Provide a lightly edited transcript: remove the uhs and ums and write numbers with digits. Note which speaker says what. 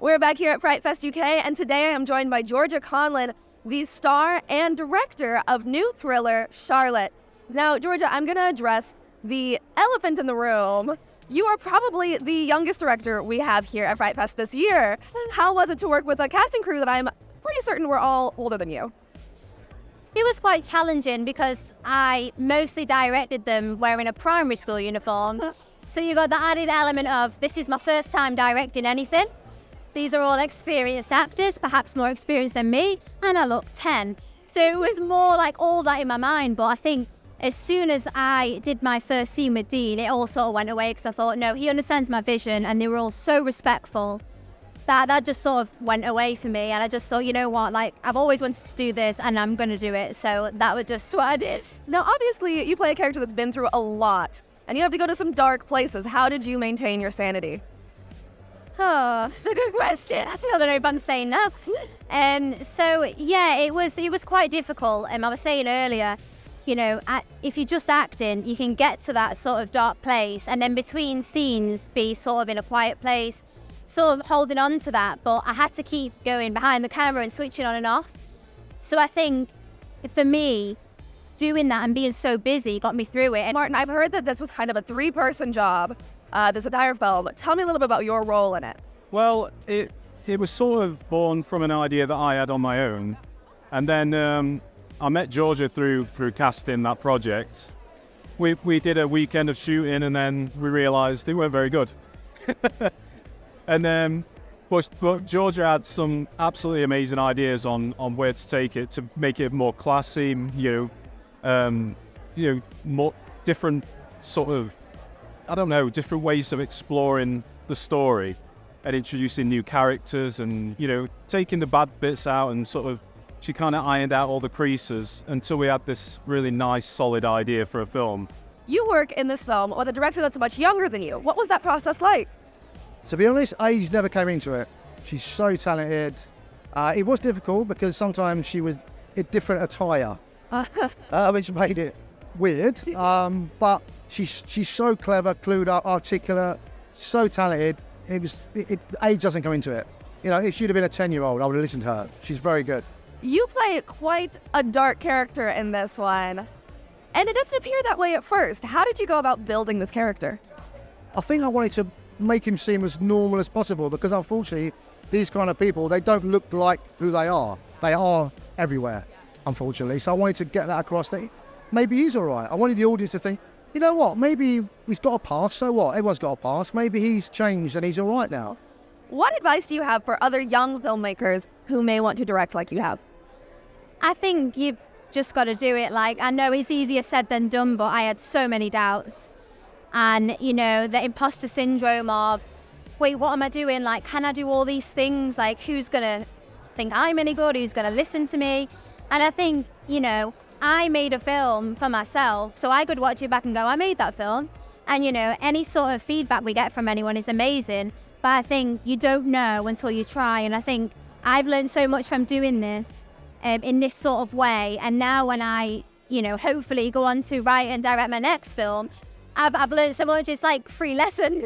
Speaker 1: We're back here at FrightFest UK, and today I am joined by Georgia Conlon, the star and director of new thriller, Charlotte. Now, Georgia, I'm going to address the elephant in the room. You are probably the youngest director we have here at FrightFest this year. How was it to work with a casting crew that I'm pretty certain were all older than you?
Speaker 2: It was quite challenging because I mostly directed them wearing a primary school uniform. So you got the added element of, this is my first time directing anything. These are all experienced actors, perhaps more experienced than me, and I look 10. So it was more like all that in my mind, but I think as soon as I did my first scene with Dean, it all sort of went away because I thought, no, he understands my vision, and they were all so respectful that just sort of went away for me. And I just thought, you know what, like, I've always wanted to do this and I'm going to do it. So that was just what I did.
Speaker 1: Now, obviously, you play a character that's been through a lot, and you have to go to some dark places. How did you maintain your sanity?
Speaker 2: Oh, it's a good question. I still don't know if I'm saying no. So yeah, it was quite difficult. I was saying earlier, you know, if you're just acting, you can get to that sort of dark place, and then between scenes be sort of in a quiet place, sort of holding on to that. But I had to keep going behind the camera and switching on and off. So I think for me, doing that and being so busy got me through it. And
Speaker 1: Martin, I've heard that this was kind of a three-person job. This entire film. Tell me a little bit about your role in it.
Speaker 3: Well, it was sort of born from an idea that I had on my own, and then I met Georgia through casting that project. We did a weekend of shooting, and then we realised they weren't very good. And then, but Georgia had some absolutely amazing ideas on where to take it to make it more classy, more different sort of, I don't know, different ways of exploring the story and introducing new characters and, taking the bad bits out, and sort of, she kind of ironed out all the creases until we had this really nice, solid idea for a film.
Speaker 1: You work in this film with a director that's much younger than you. What was that process like?
Speaker 4: To be honest, age never came into it. She's so talented. It was difficult because sometimes she was in different attire, which made it weird. But she's so clever, clued up, articulate, so talented. Age doesn't come into it. If she'd have been a 10-year-old, I would have listened to her. She's very good.
Speaker 1: You play quite a dark character in this one, and it doesn't appear that way at first. How did you go about building this character?
Speaker 4: I think I wanted to make him seem as normal as possible because, unfortunately, these kind of people, they don't look like who they are. They are everywhere, unfortunately. So I wanted to get that across that maybe he's all right. I wanted the audience to think, you know what, maybe he's got a past, so what? Everyone's got a past. Maybe he's changed and he's all right now.
Speaker 1: What advice do you have for other young filmmakers who may want to direct like you have?
Speaker 2: I think you've just got to do it. Like, I know it's easier said than done, but I had so many doubts. And, the imposter syndrome of, wait, what am I doing? Like, can I do all these things? Like, who's going to think I'm any good? Who's going to listen to me? And I think, I made a film for myself, so I could watch it back and go, I made that film. And, any sort of feedback we get from anyone is amazing. But I think you don't know until you try. And I think I've learned so much from doing this in this sort of way. And now when I, hopefully go on to write and direct my next film, I've learned so much. It's like free lessons.